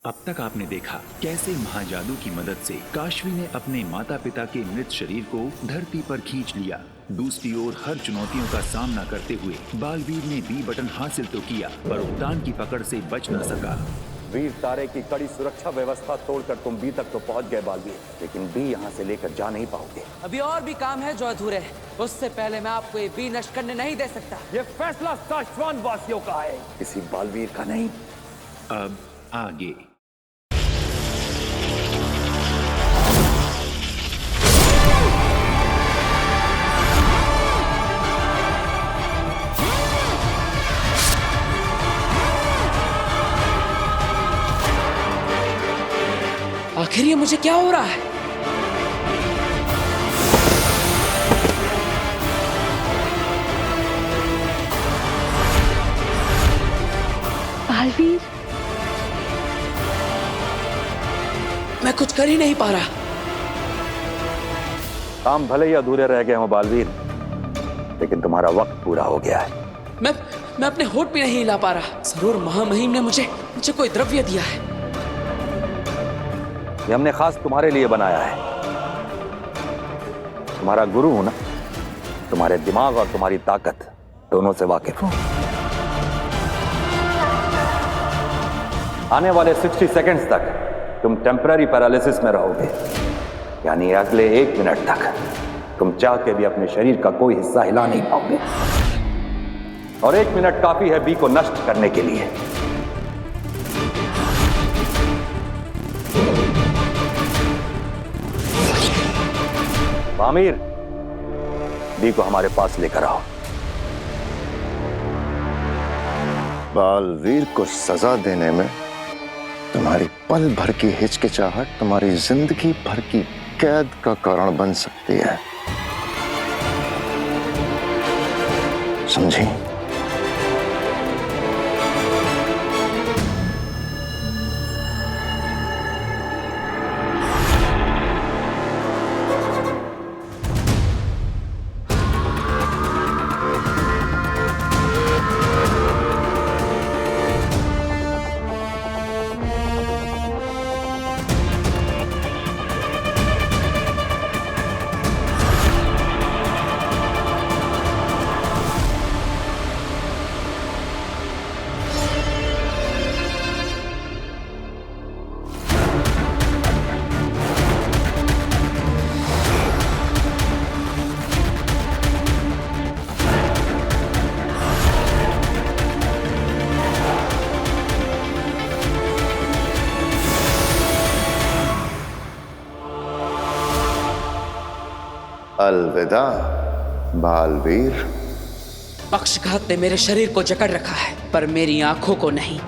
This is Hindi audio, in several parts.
अब तक आपने देखा कैसे महाजादू की मदद से काशवी ने अपने माता पिता के मृत शरीर को धरती पर खींच लिया। दूसरी ओर हर चुनौतियों का सामना करते हुए बालवीर ने बी बटन हासिल तो किया, पर उद्यान की पकड़ से बच न सका। वीर तारे की कड़ी सुरक्षा व्यवस्था तोड़कर तुम बी तक तो पहुंच गए बालवीर, लेकिन बी यहाँ से लेकर जा नहीं पाओगे। अभी और भी काम है जो अधूरे है। उससे पहले मैं आपको ये बी नष्ट करने नहीं दे सकता। ये फैसला साशवान वासियों का है, किसी बालवीर का नहीं। अब आगे। आखिर ये मुझे क्या हो रहा है? बालवीर, मैं कुछ कर ही नहीं पा रहा। काम भले ही अधूरे रह गए हो बालवीर, लेकिन तुम्हारा वक्त पूरा हो गया है। मैं अपने होठ भी नहीं हिला पा रहा। जरूर महामहिम ने मुझे कोई द्रव्य दिया है। ये हमने खास तुम्हारे लिए बनाया है। तुम्हारा गुरु हूं ना, तुम्हारे दिमाग और तुम्हारी ताकत दोनों से वाकिफ हूं। आने वाले 60 सेकंड्स तक तुम टेम्पररी पैरालिसिस में रहोगे, यानी अगले 1 मिनट तक तुम चाह के भी अपने शरीर का कोई हिस्सा हिला नहीं पाओगे। और 1 मिनट काफी है बी को नष्ट करने के लिए। आमिर, बी को हमारे पास लेकर आओ। बालवीर को सजा देने में तुम्हारी पल भर की हिचकिचाहट तुम्हारी जिंदगी भर की कैद का कारण बन सकती है, समझी? अलविदा बालवीर। पक्षघात ने मेरे शरीर को जकड़ रखा है, पर मेरी आंखों को नहीं।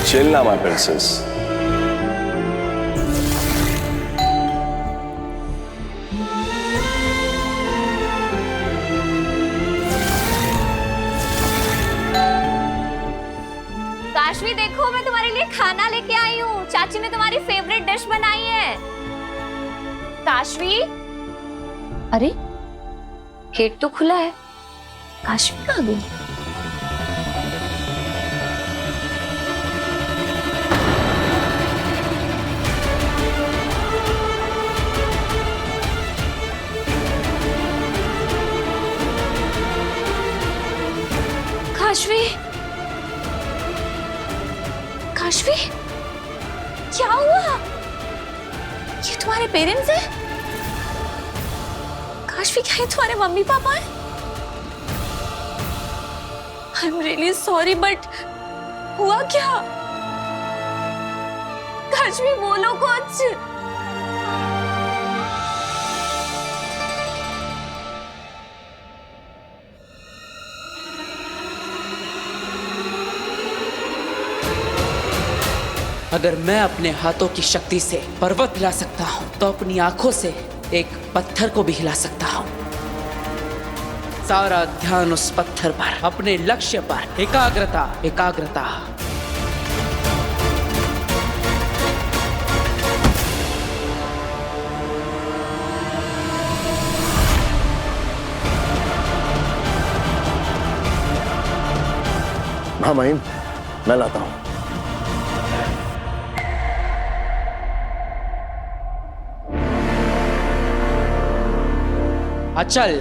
Chill now, my princess. Kashvi देखो, मैं तुम्हारे लिए खाना लेके आई हूँ। चाची ने तुम्हारी फेवरेट डिश बनाई है। काशवी, अरे गेट तो खुला है। काशवी कहाँ गई? काशवी, काशवी, क्या हुआ? ये तुम्हारे पेरेंट्स हैं? काशवी, क्या ये तुम्हारे मम्मी पापा हैं? I am really sorry, but हुआ क्या? काशवी, बोलो कुछ। अगर मैं अपने हाथों की शक्ति से पर्वत हिला सकता हूँ तो अपनी आंखों से एक पत्थर को भी हिला सकता हूँ। सारा ध्यान उस पत्थर पर, अपने लक्ष्य पर, एकाग्रता एकाग्रता। हाँ महिम, मैं लाता हूं। अचल।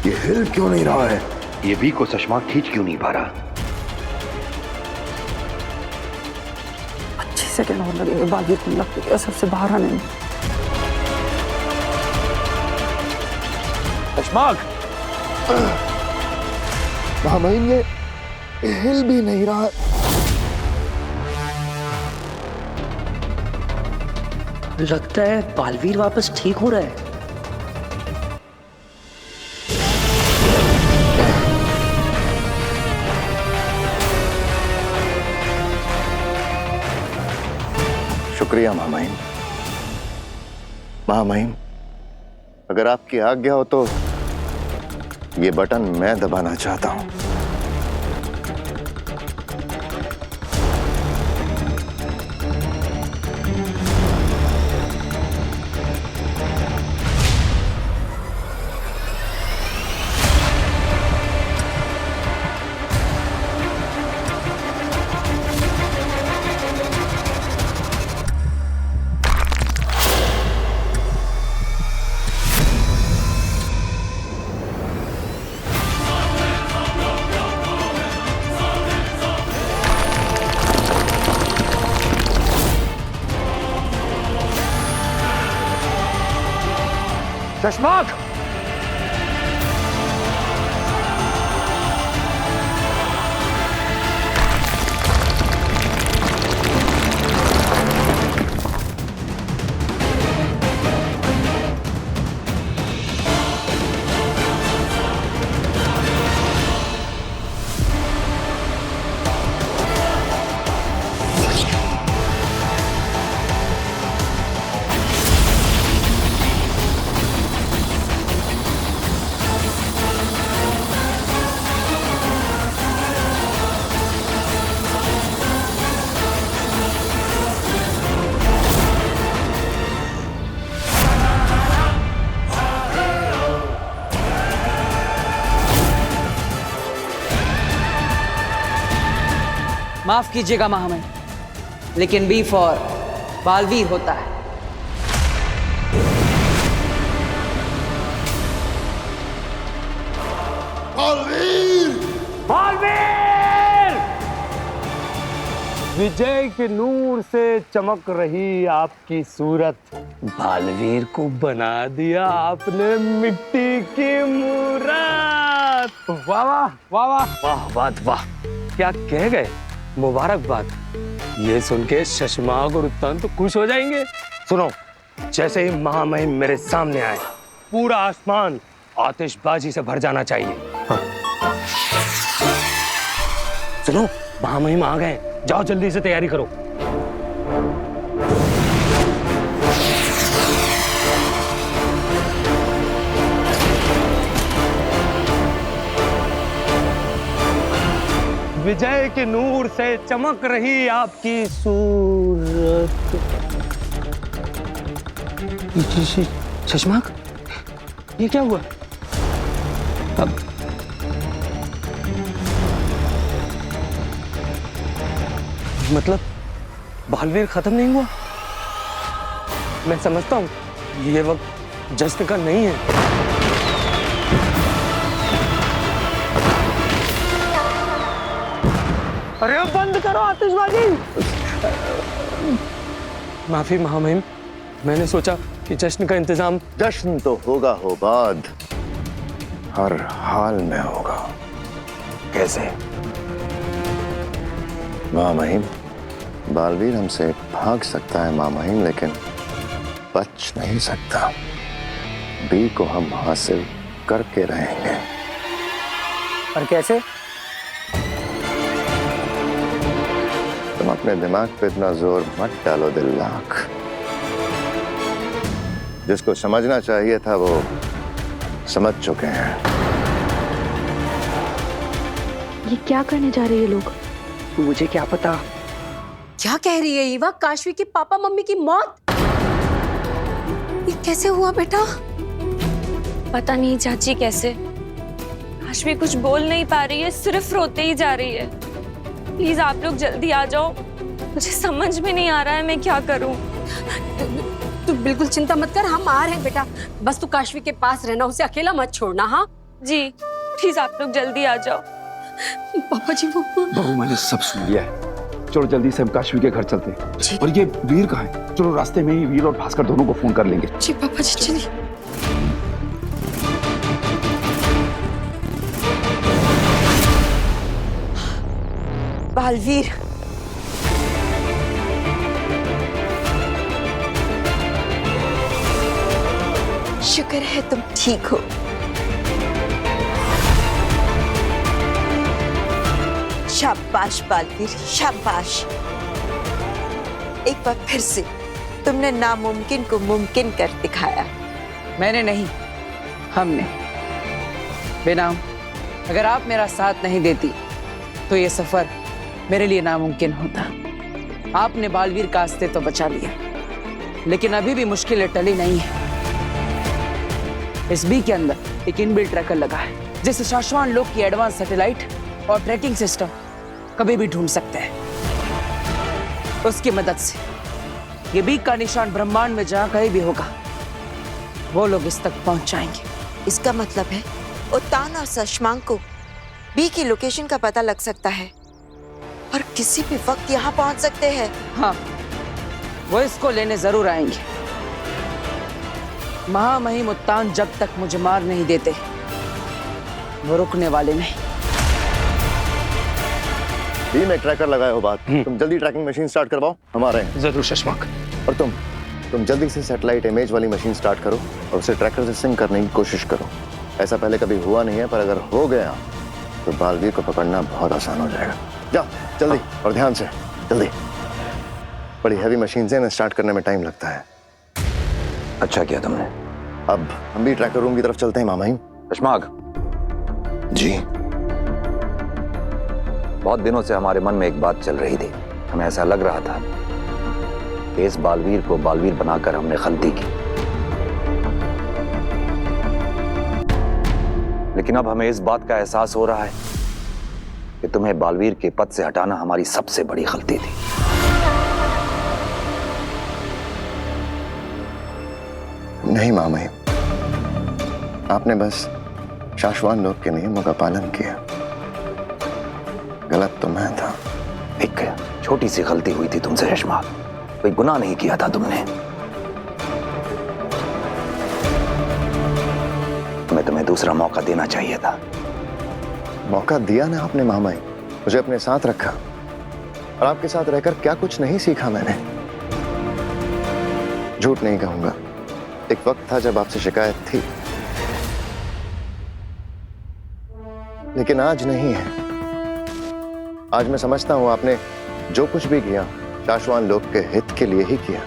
ये हिल क्यों नहीं रहा है? ये भी को चश्मा खींच क्यों नहीं पा रहा? 25 सेकंड और लगेंगे बालवीर को लगते के असर से बाहर आने में। चश्माक! महामहिम, ये हिल भी नहीं रहा है। लगता है बालवीर वापस ठीक हो रहा है। शुक्रिया महामहिम। महामहिम, अगर आपकी आज्ञा हो तो ये बटन मैं दबाना चाहता हूं। चश्माक! माफ कीजिएगा महामहिम, लेकिन बी फॉर बालवीर होता है। विजय के नूर से चमक रही आपकी सूरत, बालवीर को बना दिया आपने मिट्टी की मूरत। वाह वाह वाह वाह वाह वाह वाह, क्या कह गए, मुबारकबाद। ये सुन के शशमाक और उत्तान तो खुश हो जाएंगे। सुनो, जैसे ही महामहिम मेरे सामने आए, पूरा आसमान आतिशबाजी से भर जाना चाहिए। हाँ। सुनो, महामहिम आ गए, जाओ जल्दी से तैयारी करो। विजय के नूर से चमक रही आपकी सूरत। शशमाक, ये क्या हुआ? अब मतलब बालवीर खत्म नहीं हुआ? मैं समझता हूं ये वक्त जश्न का नहीं है। अरे अब बंद करो आतिशबाजी। माफी महामहिम, मैंने सोचा कि जश्न का इंतजाम। जश्न तो होगा हो बाद, हर हाल में होगा। कैसे? महामहिम, बालवीर हमसे भाग सकता है मामाहिम, लेकिन बच नहीं सकता। बी को हम हासिल करके रहेंगे। और कैसे? तुम अपने दिमाग पे इतना जोर मत डालो दिल्लाक। जिसको समझना चाहिए था वो समझ चुके हैं। ये क्या करने जा रहे हैं ये लोग? मुझे क्या पता। क्या कह रही है ईवा? काशवी के पापा मम्मी की मौत? ये कैसे हुआ बेटा? पता नहीं चाची कैसे। काशवी कुछ बोल नहीं पा रही है, सिर्फ रोते ही जा रही है। प्लीज आप लोग जल्दी आ जाओ, मुझे समझ में नहीं आ रहा है मैं क्या करूं। तू बिल्कुल चिंता मत कर, हम आ रहे हैं बेटा। बस तू काशवी के पास रहना, उसे अकेला मत छोड़ना। हाँ जी प्लीज आप लोग जल्दी आ जाओ। पापा जी वो बहू मैंने सब सुन लिया है। चलो जल्दी से हम काशवी के घर चलते हैं। और ये वीर कहाँ है? चलो रास्ते में ही वीर और भास्कर दोनों को फोन कर लेंगे। जी पापा जी चलिए। बालवीर, शुक्र है तुम ठीक हो। शाबाश बालवीर, शाबाश। एक बार फिर से तुमने नामुमकिन को मुमकिन कर दिखाया। मैंने नहीं, हमने। बेनाम, अगर आप मेरा साथ नहीं देती तो ये सफर मेरे लिए नामुमकिन होता। आपने बालवीर का अस्तित्व बचा लिया, लेकिन अभी भी मुश्किलें टली नहीं है। इस बी के अंदर एक इनबिल्ट ट्रैकर लगा है, जिसे शाश्वान लोग की एडवांस सैटेलाइट और ट्रैकिंग सिस्टम कभी भी ढूंढ सकते हैं। उसकी मदद से ये बी का निशान ब्रह्मांड में जहां कहीं भी होगा, वो लोग इस तक पहुंच जाएंगे। इसका मतलब है उत्तान और सशमांक को बी की लोकेशन का पता लग सकता है और किसी भी वक्त यहाँ पहुंच सकते हैं। हाँ, वो इसको लेने जरूर आएंगे। महामहिम उत्तान जब तक मुझे मार नहीं देते, वो रुकने वाले नहीं। बी में ट्रैकर लगाए हो बात। तुम जल्दी ट्रैकिंग मशीन स्टार्ट करवाओ, हम आ रहे हैं। जरूर शशांक। और तुम जल्दी से सैटेलाइट इमेज वाली मशीन स्टार्ट करो और उसे ट्रैकर से सिंक करने की कोशिश करो। ऐसा पहले कभी हुआ नहीं है, पर अगर हो गया तो बालवीर को पकड़ना बहुत आसान हो जाएगा। जाओ जल्दी और ध्यान से, जल्दी। बड़ी हैवी मशीन से स्टार्ट करने में टाइम लगता है। अच्छा किया तुमने। अब हम भी ट्रैकर रूम की तरफ चलते हैं मामाहिम। शशांक जी। बहुत दिनों से हमारे मन में एक बात चल रही थी। हमें ऐसा लग रहा था कि इस बालवीर को बालवीर बनाकर हमने गलती की, लेकिन अब हमें इस बात का एहसास हो रहा है कि तुम्हें बालवीर के पद से हटाना हमारी सबसे बड़ी गलती थी। नहीं मामाहिम, आपने बस शाश्वान लोग के नियमों का पालन किया। गलत तो मैं था। एक छोटी सी गलती हुई थी तुमसे शशांक, कोई गुनाह नहीं किया था तुमने। तुम्हें दूसरा मौका देना चाहिए था। मौका दिया ना आपने मामाई, मुझे अपने साथ रखा और आपके साथ रहकर क्या कुछ नहीं सीखा मैंने। झूठ नहीं कहूंगा, एक वक्त था जब आपसे शिकायत थी, लेकिन आज नहीं है। आज मैं समझता हूं आपने जो कुछ भी किया शाश्वान लोग के हित के लिए ही किया।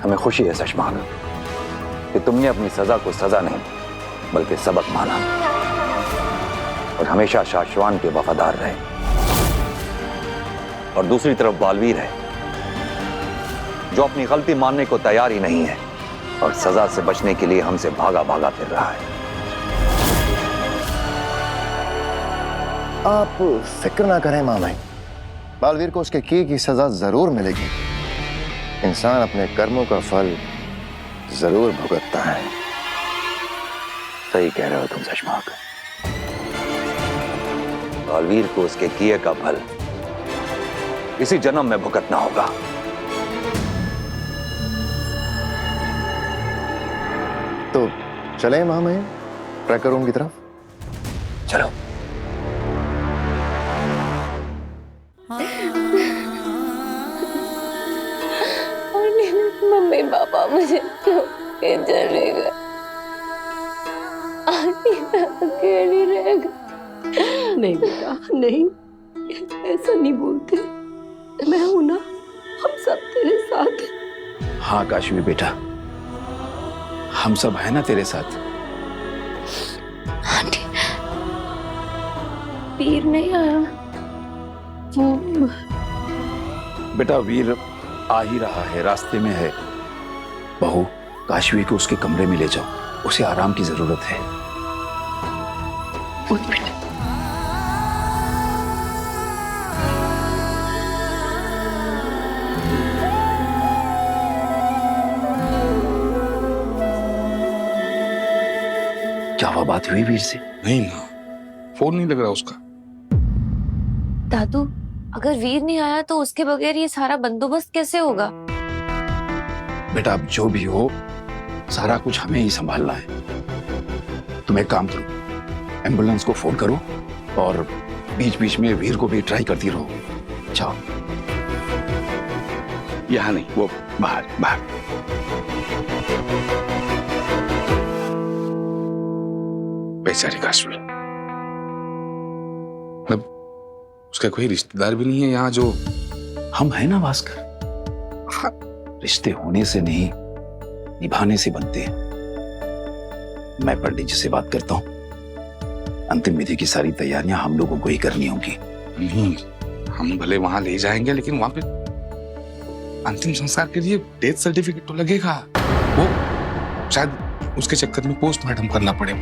हमें खुशी है शशांक कि तुमने अपनी सजा को सजा नहीं बल्कि सबक माना और हमेशा शाश्वान के वफादार रहे। और दूसरी तरफ बालवीर है जो अपनी गलती मानने को तैयार ही नहीं है और सजा से बचने के लिए हमसे भागा भागा फिर रहा है। आप फिक्र ना करें मामाई, बालवीर को उसके किए की सजा जरूर मिलेगी। इंसान अपने कर्मों का फल जरूर भुगतता है। सही कह रहे हो तुम शशांक। बालवीर को उसके किए का फल इसी जन्म में भुगतना होगा। तो चलें मामाई ट्रैकर रूम की तरफ। चलो। पापा मुझे छोड़ के चले गए। आंटी मैं अकेली रह गई। नहीं बेटा नहीं, ऐसा नहीं बोलते। मैं हूं ना, हम सब तेरे साथ हैं। हाँ काशवी बेटा, हम सब है ना तेरे साथ। आंटी वीर नहीं आया? वो बेटा वीर आ ही रहा है, रास्ते में है। बहू, काशवी को उसके कमरे में ले जाओ, उसे आराम की जरूरत है। क्या हुआ, बात हुई वीर से? नहीं ना, फोन नहीं लग रहा उसका। दादू, अगर वीर नहीं आया तो उसके बगैर ये सारा बंदोबस्त कैसे होगा? बेटा अब जो भी हो, सारा कुछ हमें ही संभालना है। तुम एक काम करो, एम्बुलेंस को फोन करो और बीच बीच में वीर को भी ट्राई करती रहो। जाओ। यहाँ नहीं, वो बाहर बाहर। बेचारी काशवी, मतलब उसका कोई रिश्तेदार भी नहीं है यहाँ जो। हम है ना भास्कर। रिश्ते होने से नहीं, निभाने से बनते हैं। मैं पंडित जी से बात करता हूँ, अंतिम विधि की सारी तैयारियां हम लोगों को ही करनी होंगी। नहीं, हम भले वहां ले जाएंगे, लेकिन वहां पे अंतिम संस्कार के लिए डेथ सर्टिफिकेट तो लगेगा। वो शायद उसके चक्कर में पोस्टमार्टम करना पड़े।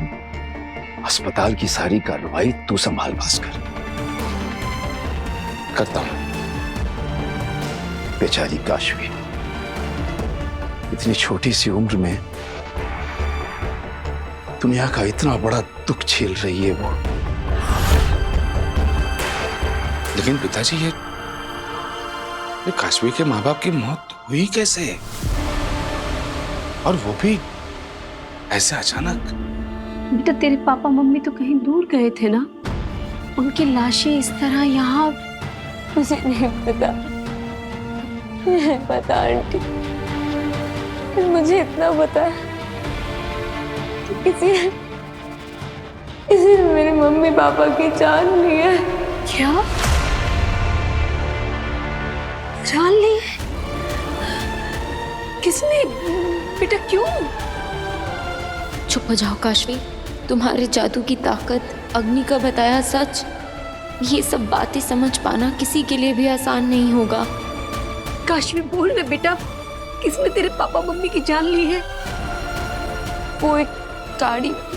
अस्पताल की सारी कार्रवाई तू संभाल भास्कर। करता हूं। बेचारी काशवी, इतनी छोटी सी उम्र में दुनिया का इतना बड़ा दुख झेल रही है वो। लेकिन पिताजी, ये काशवी के माँ बाप की मौत हुई कैसे, और वो भी ऐसे अचानक? बेटा तेरे पापा मम्मी तो कहीं दूर गए थे ना, उनकी लाशें इस तरह यहाँ। मुझे नहीं पता, नहीं पता आंटी। मुझे इतना पता है कि किसी ने मेरे मम्मी पापा की जान ली है। क्या जान ली है? किसने बेटा, क्यों? चुप हो जाओ काशवी, तुम्हारे जादू की ताकत, अग्नि का बताया सच, ये सब बातें समझ पाना किसी के लिए भी आसान नहीं होगा। काशवी बोल ना बेटा, किसने तेरे पापा मम्मी की जान ली है? वो एक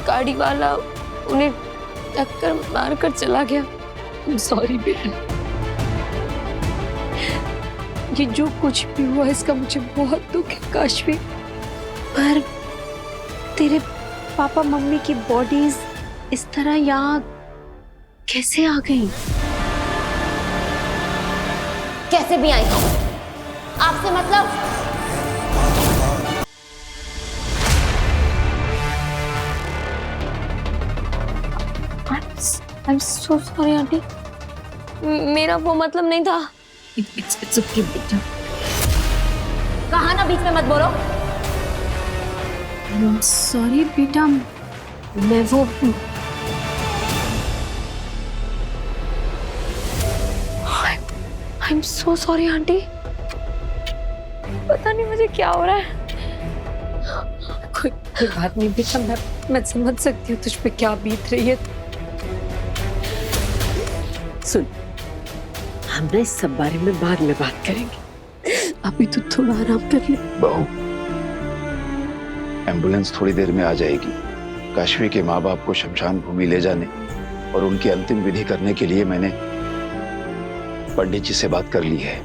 गाड़ी वाला उन्हें टक्कर मारकर चला गया। सॉरी बेटा, ये जो कुछ भी हुआ इसका मुझे बहुत दुख है काशवी, पर तेरे पापा मम्मी की बॉडीज इस तरह यहाँ कैसे आ गई? कैसे भी आई आपसे मतलब? I'm so sorry आंटी, मेरा वो मतलब नहीं था। It's okay बेटा। कहा ना बीच में मत बोलो। सॉरी बेटा, मैं वो I'm so sorry आंटी, पता नहीं मुझे क्या हो रहा है। कोई बात नहीं बेटा, मैं समझ सकती हूँ तुझ पे क्या बीत रही है। सुन, हम ना इस सब बारे में बाद में बात करेंगे, अभी तो थोड़ा आराम कर ले। बहू, एम्बुलेंस थोड़ी देर में आ जाएगी। काशवी के माँ बाप को शमशान भूमि ले जाने और उनकी अंतिम विधि करने के लिए मैंने पंडित जी से बात कर ली है।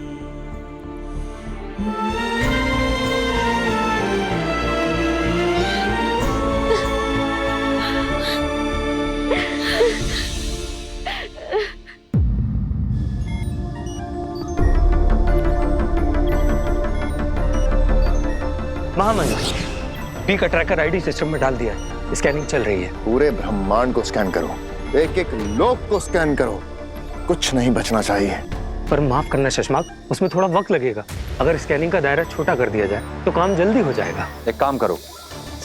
महामंत्री, बी का ट्रैकर आईडी सिस्टम में डाल दिया है, स्कैनिंग चल रही है। पूरे ब्रह्मांड को स्कैन करो, एक एक लोक को स्कैन करो, कुछ नहीं बचना चाहिए। पर माफ करना शशमाक, उसमें थोड़ा वक्त लगेगा। अगर स्कैनिंग का दायरा छोटा कर दिया जाए तो काम जल्दी हो जाएगा। एक काम करो,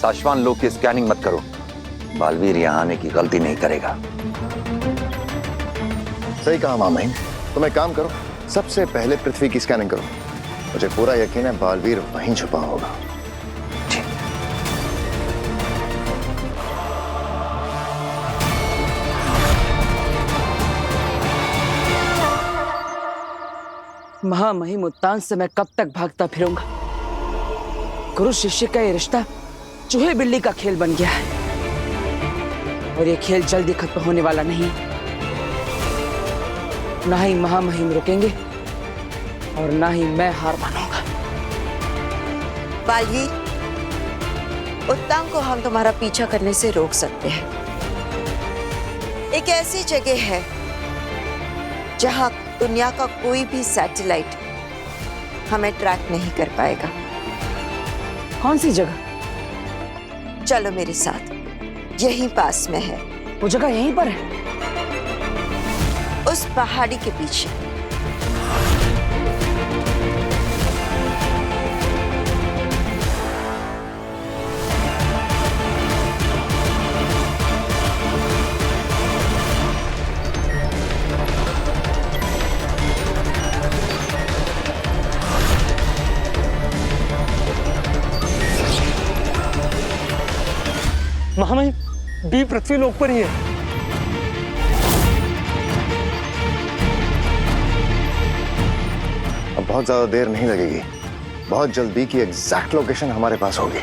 साशवान लोग की स्कैनिंग मत करो। बालवीर यहाँ आने की गलती नहीं करेगा। सही कहा मामहीन। तुम एक काम करो, सबसे पहले पृथ्वी की स्कैनिंग करो। मुझे पूरा यकीन है बालवीर वहीं छुपा होगा। महामहिम उत्तान से मैं कब तक भागता फिरूंगा? गुरु शिष्य का ये रिश्ता चूहे बिल्ली का खेल बन गया है और ये खेल जल्दी खत्म होने वाला नहीं। ना ही महामहिम रुकेंगे और ना ही मैं हार मानूंगा। बालवीर, उत्तांग को हम तुम्हारा पीछा करने से रोक सकते हैं। एक ऐसी जगह है जहां दुनिया का कोई भी सैटेलाइट हमें ट्रैक नहीं कर पाएगा। कौन सी जगह? चलो मेरे साथ, यहीं पास में है। वो जगह यहीं पर है? उस पहाड़ी के पीछे। महामहिम, बी पृथ्वी लोक पर ही है। अब बहुत ज्यादा देर नहीं लगेगी। बहुत जल्द बी की एग्जैक्ट लोकेशन हमारे पास होगी।